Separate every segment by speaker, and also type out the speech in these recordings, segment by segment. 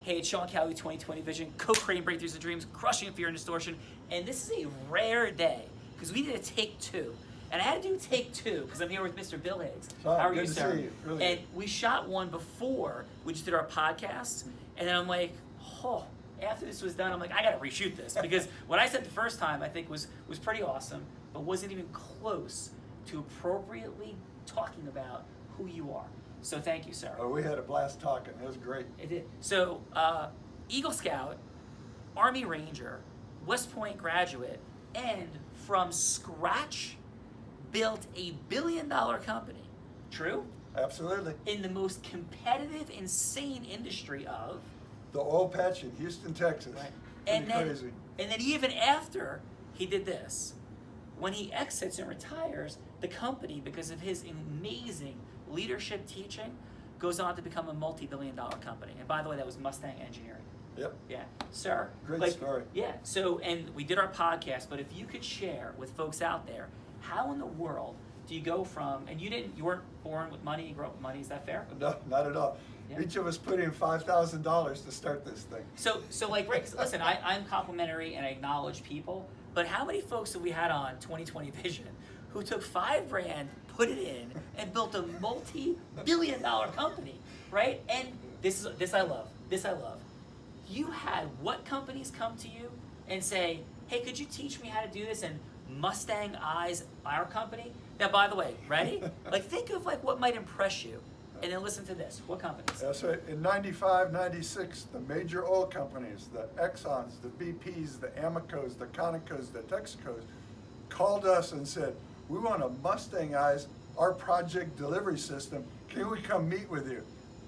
Speaker 1: Hey, it's Sean Callagy, 2020 Vision, co-creating breakthroughs and dreams, crushing fear and distortion. And this is a rare day because we did a take two. And I had to do take two because I'm here with Mr. Bill Higgs.
Speaker 2: Sean,
Speaker 1: how are
Speaker 2: good
Speaker 1: you,
Speaker 2: to
Speaker 1: sir?
Speaker 2: see you. Really
Speaker 1: and
Speaker 2: good.
Speaker 1: we shot one before we just did our podcast. And then I'm like, oh, after this was done, I'm like, I got to reshoot this. Because what I said the first time, I think, was pretty awesome, but wasn't even close to appropriately talking about who you are. So thank you, sir.
Speaker 2: Oh, we had a blast talking. It was great.
Speaker 1: It did. So, Eagle Scout, Army Ranger, West Point graduate, and from scratch built a billion-dollar company. True?
Speaker 2: Absolutely.
Speaker 1: In the most competitive, insane industry of
Speaker 2: The oil patch in Houston, Texas.
Speaker 1: right.
Speaker 2: Pretty crazy.
Speaker 1: And then even after he did this, when he exits and retires, the company, because of his amazing leadership teaching, goes on to become a multi-billion-dollar company. And by the way, that was Mustang Engineering.
Speaker 2: Yep.
Speaker 1: Yeah, sir.
Speaker 2: Great story.
Speaker 1: Yeah. So, and we did our podcast, but if you could share with folks out there, how in the world do you go from? And you weren't born with money. You grew up with money. Is that fair?
Speaker 2: No, not at all.
Speaker 1: Yeah.
Speaker 2: Each of us put in $5,000 to start this thing.
Speaker 1: So like, Rick, listen, I'm complimentary and I acknowledge people, but how many folks have we had on 2020 Vision who took $5,000, put it in, and built a multi-billion-dollar company, right? And this I love. This I love. You had what companies come to you and say, hey, could you teach me how to do this? And Mustang Eyes, our company. Now, by the way, ready? Like, think of like what might impress you. And then listen to this. What companies?
Speaker 2: That's right. In 95, 96, the major oil companies, the Exxons, the BPs, the Amicos, the Conocos, the Texacos, called us and said, we want to Mustang Eyes our project delivery system. Can we come meet with you?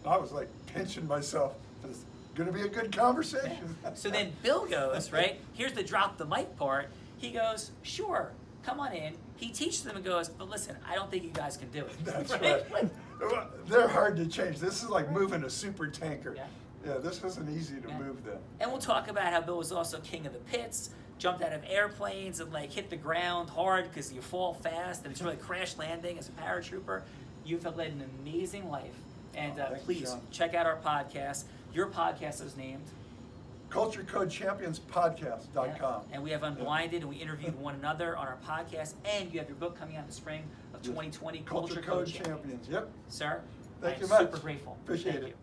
Speaker 2: I was like pinching myself. It's going to be a good conversation.
Speaker 1: Yeah. So then Bill goes, right? Here's the drop the mic part. He goes, sure, come on in. He teaches them and goes, but listen, I don't think you guys can do it.
Speaker 2: That's right. They're hard to change. This is like moving a super tanker.
Speaker 1: Yeah.
Speaker 2: Yeah, this wasn't easy to move them.
Speaker 1: And we'll talk about how Bill was also king of the pits, jumped out of airplanes and like hit the ground hard because you fall fast and it's really crash landing as a paratrooper. You've led an amazing life. And please check out our podcast. Your podcast is named
Speaker 2: CultureCodeChampionsPodcast.com.
Speaker 1: Yeah. And we have Unblinded and we interviewed one another on our podcast. And you have your book coming out in the spring of 2020,
Speaker 2: Culture Code Champions. Yep.
Speaker 1: Sir,
Speaker 2: Thank you
Speaker 1: I'm
Speaker 2: much.
Speaker 1: super grateful.
Speaker 2: Appreciate
Speaker 1: Thank
Speaker 2: it.
Speaker 1: you.